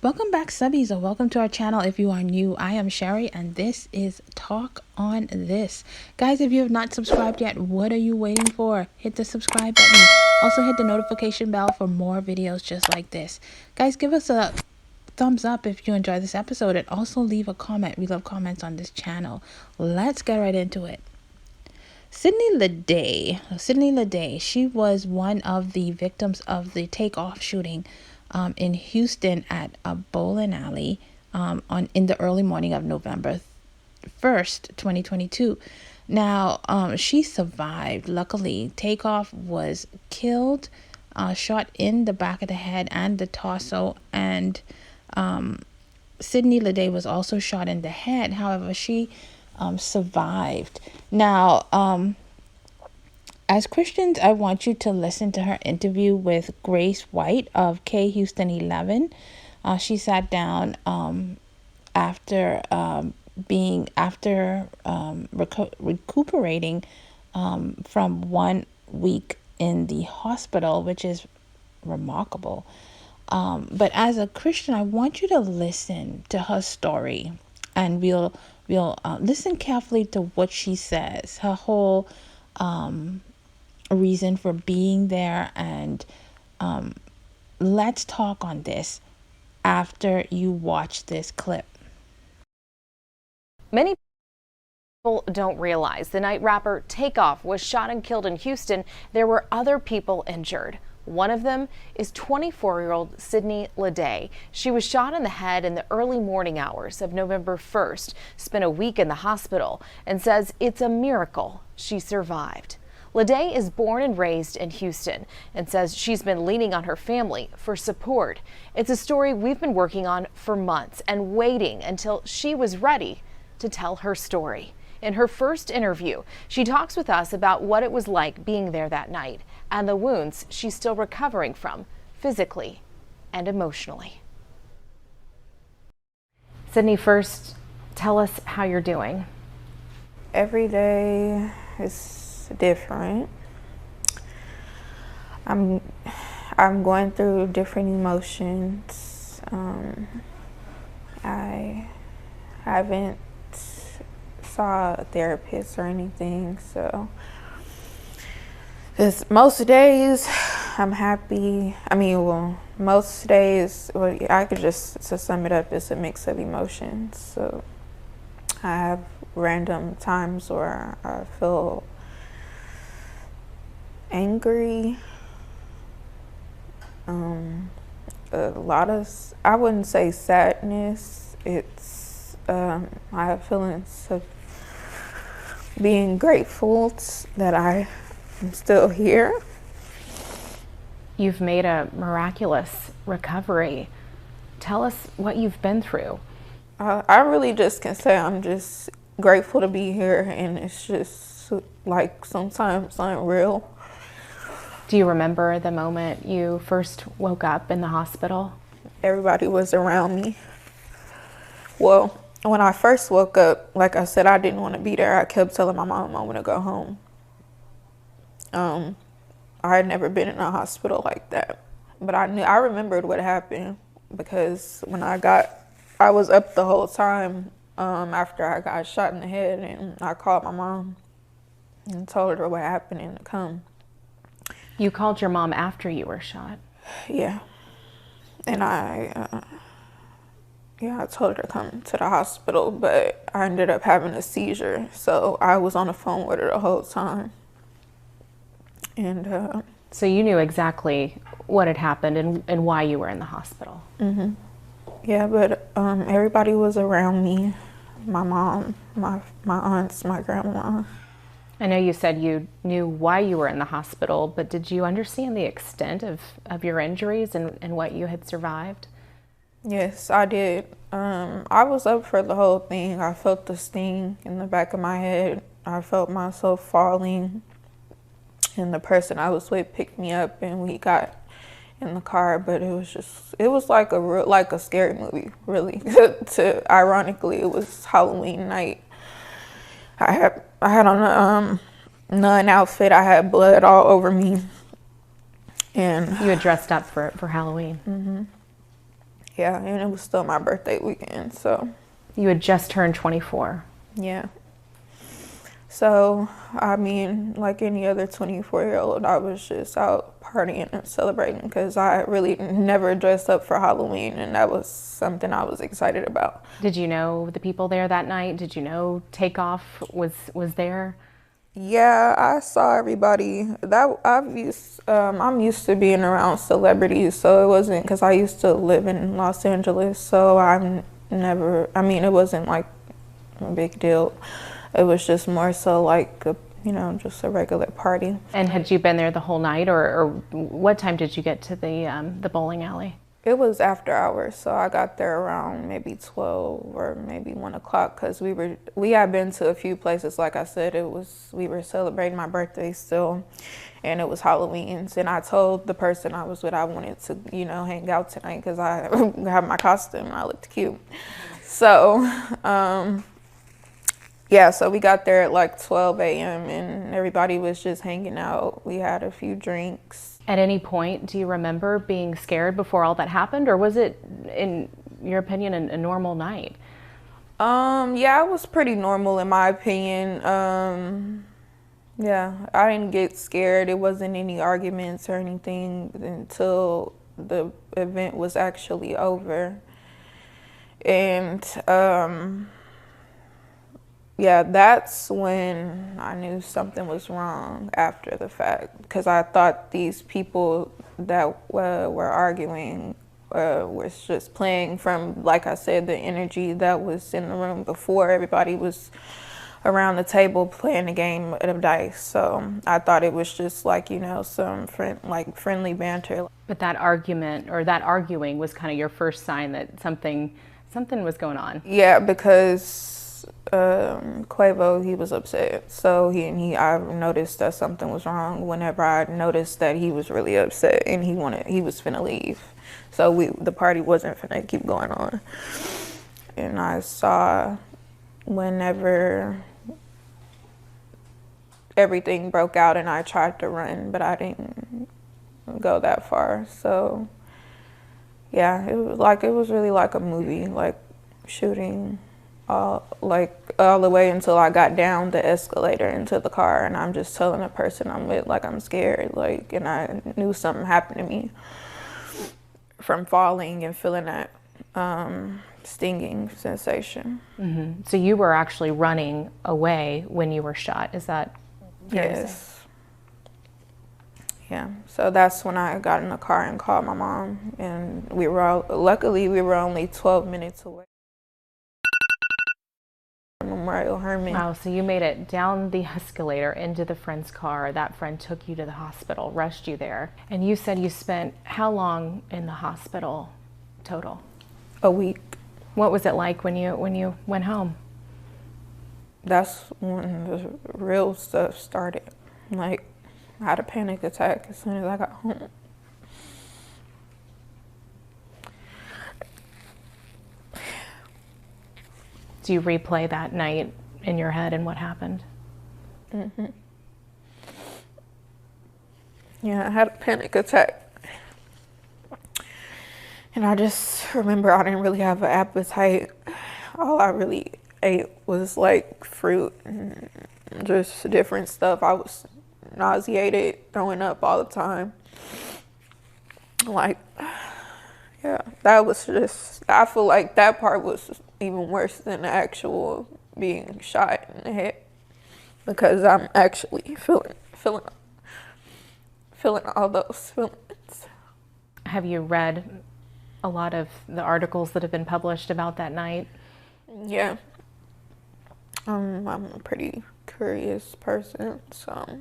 Welcome back, subbies, or welcome to our channel. If you are new, I am Sherry and this is Talk on This. Guys, if you have not subscribed yet, what are you waiting for? Hit the subscribe button. Also hit the notification bell for more videos just like this. Guys, give us a thumbs up if you enjoy this episode, and also leave a comment. We love comments on this channel. Let's get right into it. Sydney Leday, she was one of the victims of the Takeoff shooting in Houston at a bowling alley in the early morning of November 1st, 2022. Now, she survived. Luckily, Takeoff was killed, shot in the back of the head and the torso, and Sydney Leday was also shot in the head. However, she survived. Now, as Christians, I want you to listen to her interview with Grace White of K Houston 11. She sat down after recuperating from 1 week in the hospital, which is remarkable. But as a Christian, I want you to listen to her story, and we'll listen carefully to what she says, her whole reason for being there, and let's talk on this after you watch this clip. Many people don't realize the night rapper Takeoff was shot and killed in Houston, there were other people injured. One of them is 24-year-old Sydney Leday. She was shot in the head in the early morning hours of November 1st, spent a week in the hospital, and says it's a miracle she survived. Leday is born and raised in Houston and says she's been leaning on her family for support. It's a story we've been working on for months and waiting until she was ready to tell her story. In her first interview, she talks with us about what it was like being there that night and the wounds she's still recovering from, physically and emotionally. Sydney, first, tell us how you're doing. Every day is different. I'm going through different emotions. I haven't saw a therapist or anything, so most days I'm happy. Most days, I could just, to sum it up, it's a mix of emotions. So I have random times where I feel angry, a lot of, I wouldn't say sadness, it's I have feelings of being grateful that I am still here. You've made a miraculous recovery. Tell us what you've been through. I really just can say I'm just grateful to be here, and it's just like sometimes unreal. Do you remember the moment you first woke up in the hospital? Everybody was around me. Well, when I first woke up, like I said, I didn't want to be there. I kept telling my mom I want to go home. I had never been in a hospital like that, but I remembered what happened, because when I was up the whole time after I got shot in the head, and I called my mom and told her what happened and to come. You called your mom after you were shot? Yeah. And I told her to come to the hospital, but I ended up having a seizure. So I was on the phone with her the whole time. And so you knew exactly what had happened and why you were in the hospital? Mm-hmm. Yeah, but everybody was around me. My mom, my aunts, my grandma. I know you said you knew why you were in the hospital, but did you understand the extent of your injuries and what you had survived? Yes, I did. I was up for the whole thing. I felt the sting in the back of my head. I felt myself falling, and the person I was with picked me up, and we got in the car. But it was like a scary movie, really. Ironically, it was Halloween night. I had on a nun outfit. I had blood all over me. And you had dressed up for Halloween. Mm-hmm. Yeah, and it was still my birthday weekend, so. You had just turned 24. Yeah. So, I mean, like any other 24-year-old, I was just out partying and celebrating because I really never dressed up for Halloween, and that was something I was excited about. Did you know the people there that night? Did you know Takeoff was there? Yeah, I saw everybody. I'm used to being around celebrities, so it wasn't because I used to live in Los Angeles, so it wasn't like a big deal. It was just more so like, just a regular party. And had you been there the whole night, or what time did you get to the bowling alley? It was after hours, so I got there around maybe 12 or maybe 1 o'clock because we had been to a few places. Like I said, we were celebrating my birthday still, and it was Halloween's. And I told the person I was with I wanted to, hang out tonight because I have my costume and I looked cute. So, yeah, so we got there at like 12 a.m. and everybody was just hanging out. We had a few drinks. At any point, do you remember being scared before all that happened, or was it, in your opinion, a normal night? Yeah, it was pretty normal in my opinion. Yeah, I didn't get scared. It wasn't any arguments or anything until the event was actually over. And, yeah, that's when I knew something was wrong after the fact, because I thought these people that were arguing was just playing from, like I said, the energy that was in the room before. Everybody was around the table playing a game of dice, so I thought it was just like, some friendly banter. But that argument or that arguing was kind of your first sign that something was going on. Yeah, because Quavo, he was upset, so I noticed that something was wrong whenever I noticed that he was really upset and he was finna leave, so the party wasn't finna keep going on. And I saw whenever everything broke out and I tried to run, but I didn't go that far. So yeah, it was really like a movie, like shooting all the way until I got down the escalator into the car, and I'm just telling the person I'm with, like, I'm scared, like, and I knew something happened to me from falling and feeling that stinging sensation. Mm-hmm. So you were actually running away when you were shot, is that fair to say? Yes. Yeah, so that's when I got in the car and called my mom, and luckily we were only 12 minutes away. Memorial Herman. Wow, so you made it down the escalator into the friend's car. That friend took you to the hospital, rushed you there. And you said you spent how long in the hospital total? A week. What was it like when you went home? That's when the real stuff started. Like, I had a panic attack as soon as I got home. Do you replay that night in your head and what happened? Mm-hmm. Yeah, I had a panic attack. And I just remember I didn't really have an appetite. All I really ate was like fruit and just different stuff. I was nauseated, throwing up all the time. Like, yeah, that was just, I feel like that part was even worse than the actual being shot in the head, because I'm actually feeling all those feelings. Have you read a lot of the articles that have been published about that night? Yeah. I'm a pretty curious person, so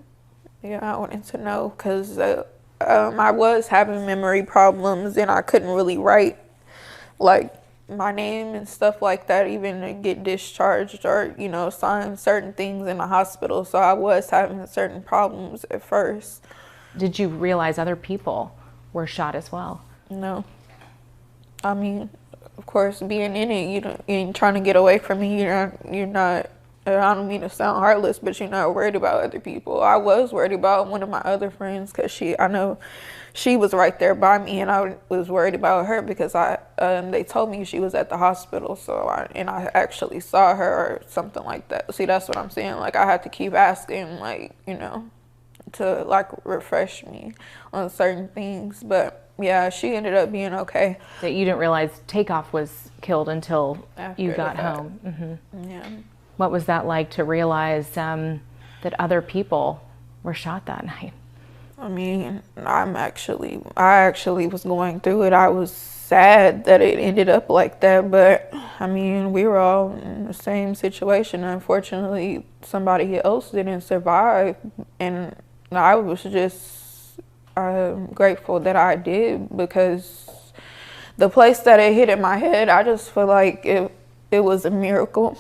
yeah, I wanted to know, because I was having memory problems and I couldn't really write like my name and stuff like that, even to get discharged or, sign certain things in the hospital. So I was having certain problems at first. Did you realize other people were shot as well? No. I mean, of course, being in it, you ain't trying to get away from me. You're not I don't mean to sound heartless, but you're not worried about other people. I was worried about one of my other friends because I know she was right there by me, and I was worried about her because they told me she was at the hospital, I actually saw her or something like that. See, that's what I'm saying. Like, I had to keep asking, like, to like refresh me on certain things. But yeah, she ended up being okay. That you didn't realize Takeoff was killed until After you the got fact. home. Yeah. What was that like to realize that other people were shot that night? I mean, I actually was going through it. I was sad that it ended up like that, but I mean, we were all in the same situation. Unfortunately, somebody else didn't survive, and I was just grateful that I did, because the place that it hit in my head, I just feel like it was a miracle.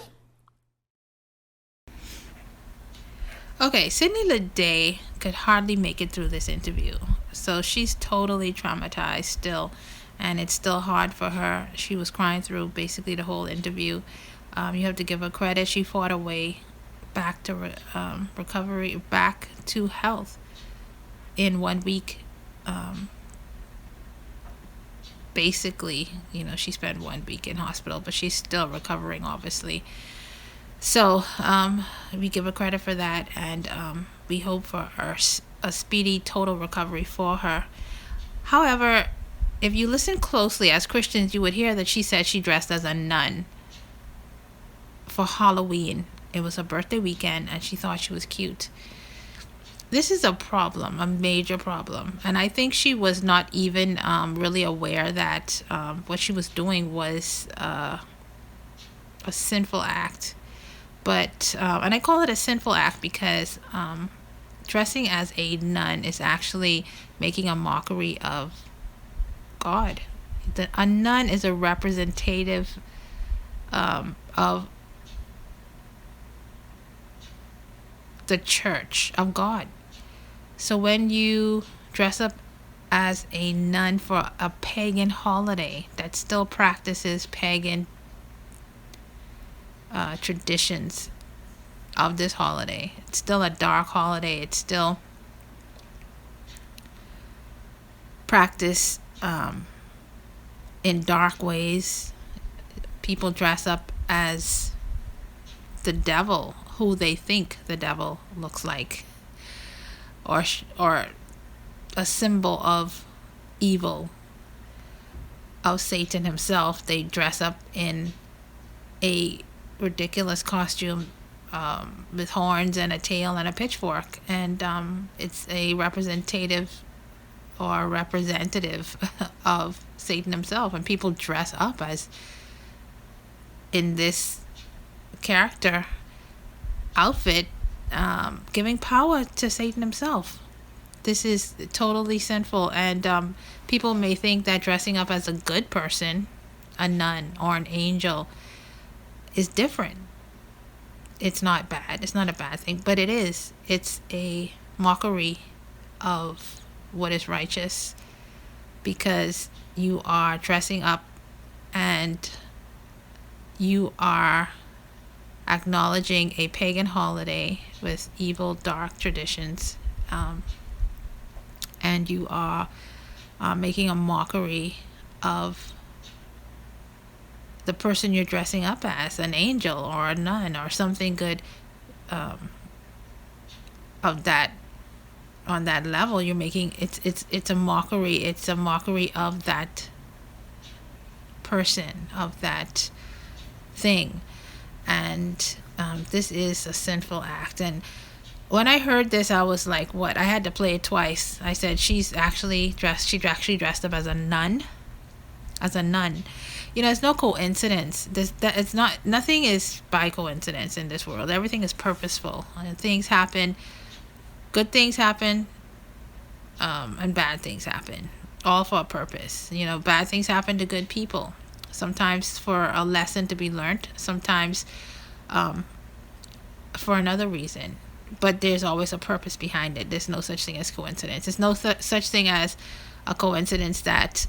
Okay, Sydney Leday could hardly make it through this interview. So she's totally traumatized still, and it's still hard for her. She was crying through basically the whole interview. You have to give her credit. She fought her way back to recovery, back to health in 1 week. Basically, she spent 1 week in hospital, but she's still recovering, obviously. So we give her credit for that, and we hope for a speedy total recovery for her. However, if you listen closely, as Christians, you would hear that she said she dressed as a nun for Halloween. It was her birthday weekend, and she thought she was cute. This is a problem, a major problem, and I think she was not even really aware that what she was doing was a sinful act. But and I call it a sinful act because dressing as a nun is actually making a mockery of God. A nun is a representative of the church of God. So when you dress up as a nun for a pagan holiday that still practices pagan traditions of this holiday, it's still a dark holiday. It's still practiced in dark ways. People dress up as the devil, who they think the devil looks like, or a symbol of evil, of Satan himself. They dress up in a ridiculous costume with horns and a tail and a pitchfork, and it's a representative of Satan himself, and people dress up as in this character outfit, giving power to Satan himself. This is totally sinful, and people may think that dressing up as a good person, a nun or an angel, is different. It's not bad. It's not a bad thing, but it is. It's a mockery of what is righteous, because you are dressing up and you are acknowledging a pagan holiday with evil, dark traditions, and you are making a mockery of the person you're dressing up as, an angel or a nun or something good, of that. On that level, you're making it's a mockery. It's a mockery of that person, of that thing, and this is a sinful act. And when I heard this, I was like, what? I had to play it twice. I said, she actually dressed up as a nun. It's no coincidence. Nothing is by coincidence in this world. Everything is purposeful, and things happen. Good things happen, and bad things happen, all for a purpose. Bad things happen to good people, sometimes for a lesson to be learned, sometimes for another reason. But there's always a purpose behind it. There's no such thing as coincidence. There's no such thing as a coincidence that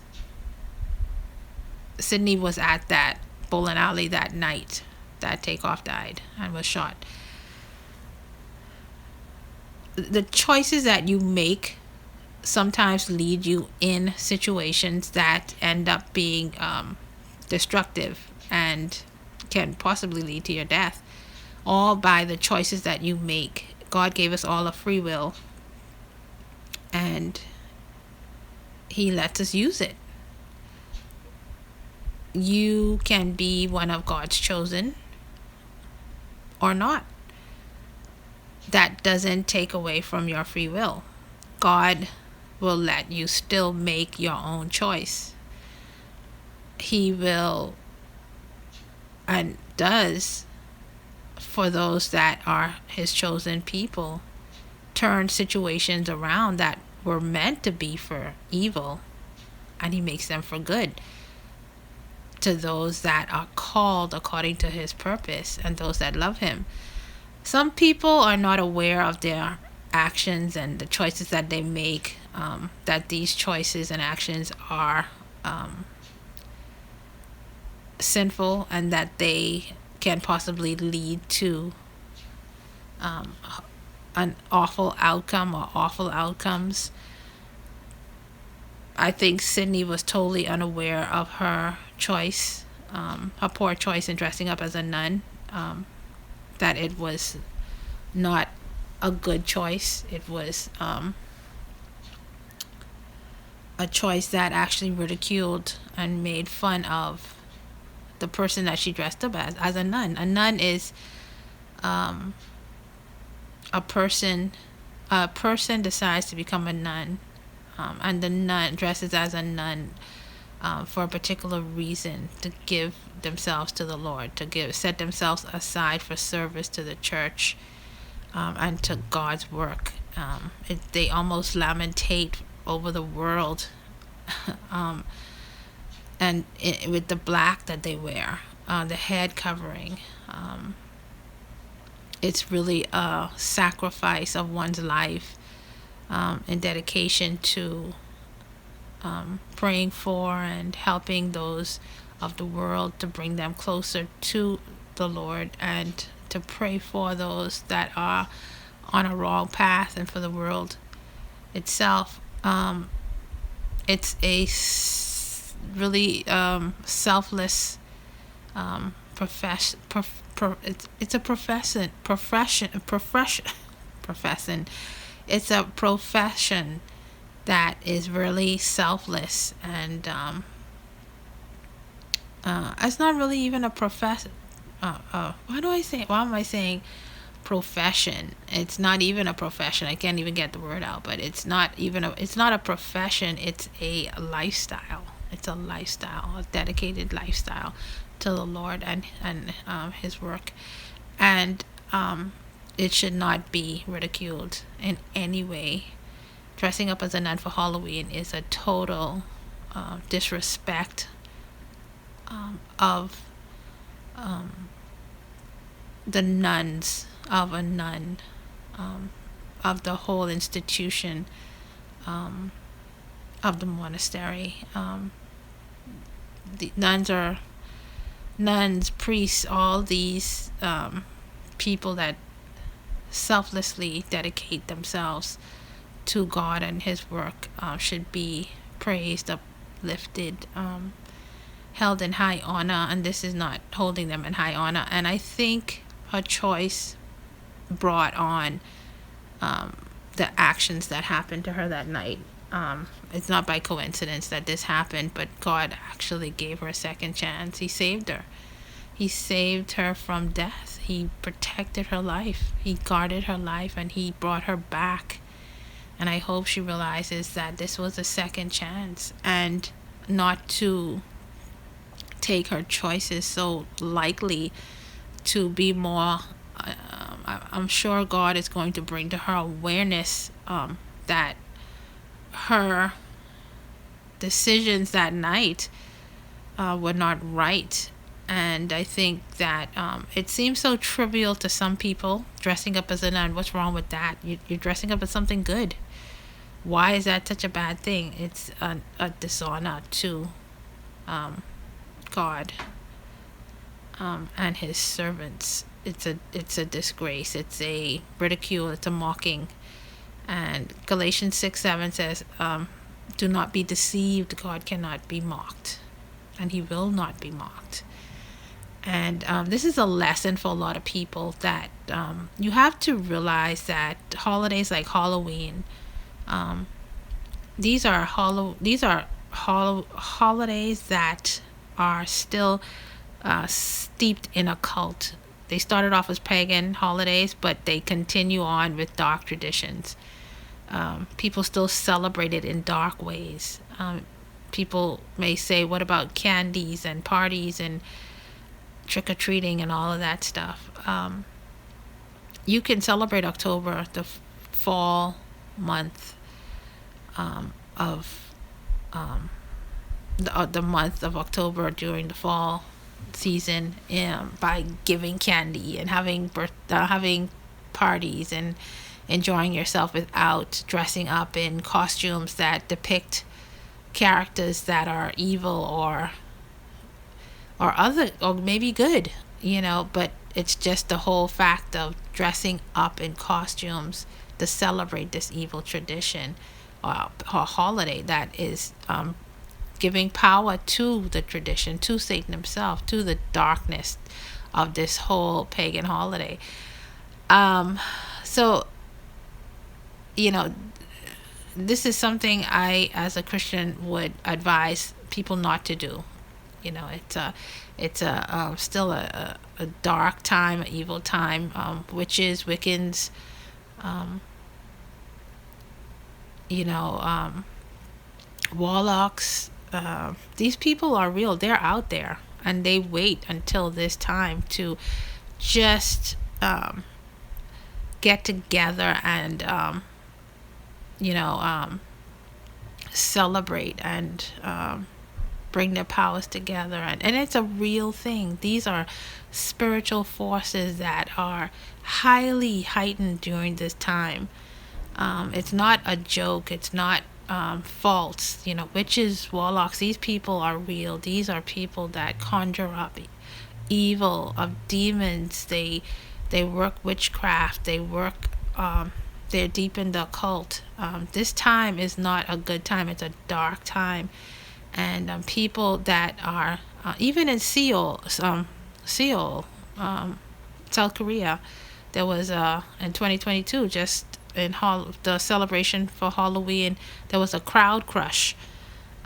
Sydney was at that bowling alley that night that Takeoff died and was shot. The choices that you make sometimes lead you in situations that end up being destructive and can possibly lead to your death, all by the choices that you make. God gave us all a free will, and he lets us use it. You can be one of God's chosen or not. That doesn't take away from your free will. God will let you still make your own choice. He will, and does, for those that are his chosen people, turn situations around that were meant to be for evil, and he makes them for good to those that are called according to his purpose and those that love him. Some people are not aware of their actions and the choices that they make, that these choices and actions are sinful, and that they can possibly lead to an awful outcome or awful outcomes. I think Sydney was totally unaware of her choice, her poor choice in dressing up as a nun, that it was not a good choice. It was a choice that actually ridiculed and made fun of the person that she dressed up as a nun. A nun is a person decides to become a nun, and the nun dresses as a nun for a particular reason, to give themselves to the Lord, to set themselves aside for service to the church, and to God's work. They almost lamentate over the world, and with the black that they wear, the head covering. It's really a sacrifice of one's life, in dedication to praying for and helping those of the world, to bring them closer to the Lord, and to pray for those that are on a wrong path, and for the world itself. It's a really selfless profession. It's a profession. It's a profession that is really selfless, and it's not really even a profession. Why am I saying profession? It's not even a profession. I can't even get the word out, but it's not a profession. It's a lifestyle. It's a lifestyle, a dedicated lifestyle to the Lord and his work. And it should not be ridiculed in any way. Dressing up as a nun for Halloween is a total disrespect of the nuns, of a nun, of the whole institution of the monastery. The nuns, priests, all these people that selflessly dedicate themselves to God and his work should be praised, uplifted, held in high honor, and this is not holding them in high honor. And I think her choice brought on the actions that happened to her that night. It's not by coincidence that this happened, but God actually gave her a second chance. He saved her. He saved her from death. He protected her life. He guarded her life, and he brought her back. And I hope she realizes that this was a second chance, and not to take her choices so lightly, to be more I'm sure God is going to bring to her awareness that her decisions that night were not right. And I think that it seems so trivial to some people, dressing up as a nun. What's wrong with that? You're dressing up as something good. Why is that such a bad thing? It's a dishonor to God. and his servants. It's a disgrace. It's a ridicule. It's a mocking. And Galatians 6:7 says, "Do not be deceived. God cannot be mocked, and He will not be mocked." And this is a lesson for a lot of people that you have to realize that holidays like Halloween, these are holidays that are still steeped in a cult. They started off as pagan holidays, but they continue on with dark traditions. People still celebrate it in dark ways. People may say, what about candies and parties and trick-or-treating and all of that stuff? You can celebrate October, the fall month of the month of October during the fall season, by giving candy and having parties and enjoying yourself without dressing up in costumes that depict characters that are evil or maybe good, but it's just the whole fact of dressing up in costumes to celebrate this evil tradition or holiday that is giving power to the tradition, to Satan himself, to the darkness of this whole pagan holiday. So this is something I, as a Christian, would advise people not to do. It's still a dark time, an evil time. Witches, Wiccans, warlocks. These people are real. They're out there, and they wait until this time to just get together and celebrate and bring their powers together, and it's a real thing. These are spiritual forces that are highly heightened during this time. It's not a joke. It's not false. Witches, warlocks, these people are real. These are people that conjure up evil of demons. They work witchcraft. They're deep in the occult. This time is not a good time. It's a dark time. And people that are even in Seoul, South Korea, there was in 2022, just in the celebration for Halloween, there was a crowd crush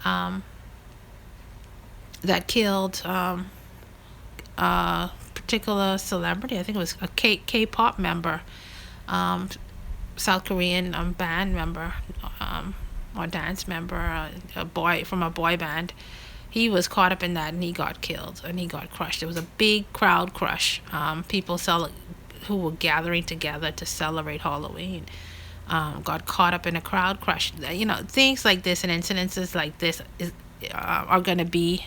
that killed a particular celebrity. I think it was a K-pop member, South Korean band member, or dance member, a boy from a boy band. He was caught up in that, and he got killed, and he got crushed. It was a big crowd crush. People who were gathering together to celebrate Halloween got caught up in a crowd crush. Things like this and incidences like this are going to be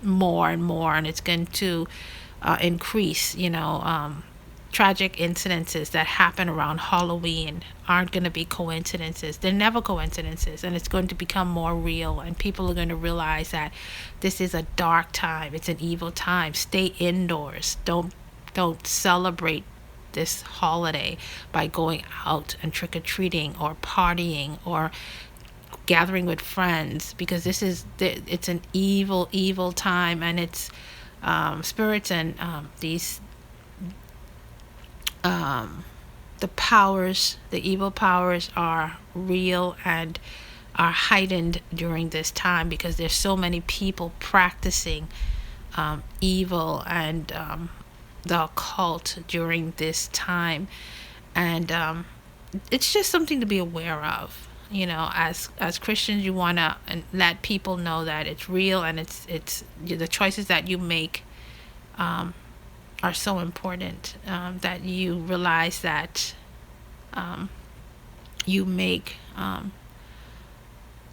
more and more, and it's going to increase. Tragic incidences that happen around Halloween aren't going to be coincidences. They're never coincidences, and it's going to become more real, and people are going to realize that this is a dark time. It's an evil time. Stay indoors. Don't celebrate this holiday by going out and trick-or-treating or partying or gathering with friends, because it's an evil time, and it's spirits and these the powers, the evil powers, are real and are heightened during this time because there's so many people practicing evil and the occult during this time. And it's just something to be aware of. As Christians, you want to let people know that it's real, and it's the choices that you make are so important, that you realize that you make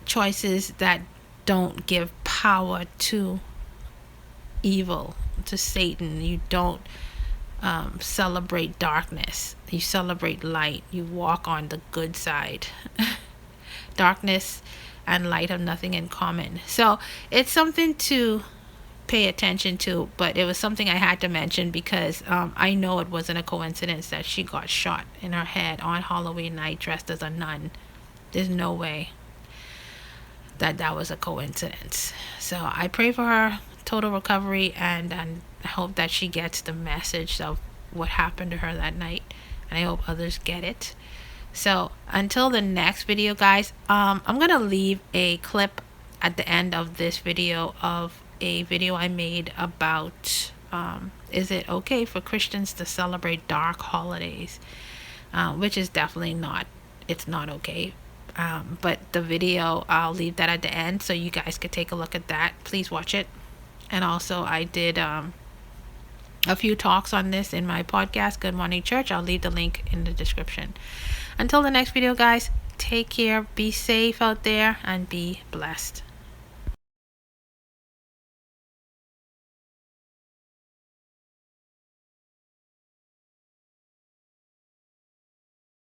choices that don't give power to evil, to Satan. You don't celebrate darkness. You celebrate light. You walk on the good side. Darkness and light have nothing in common. So it's something to pay attention to, but it was something I had to mention because I know it wasn't a coincidence that she got shot in her head on Halloween night dressed as a nun. There's no way that was a coincidence. So I pray for her total recovery, and I hope that she gets the message of what happened to her that night, and I hope others get it. So until the next video, guys, I'm gonna leave a clip at the end of this video of a video I made about is it okay for Christians to celebrate dark holidays, which is definitely not, it's not okay. But the video, I'll leave that at the end so you guys could take a look at that. Please watch it. And also I did a few talks on this in my podcast, Good Morning Church. I'll leave the link in the description. Until the next video, guys, take care, be safe out there, and be blessed.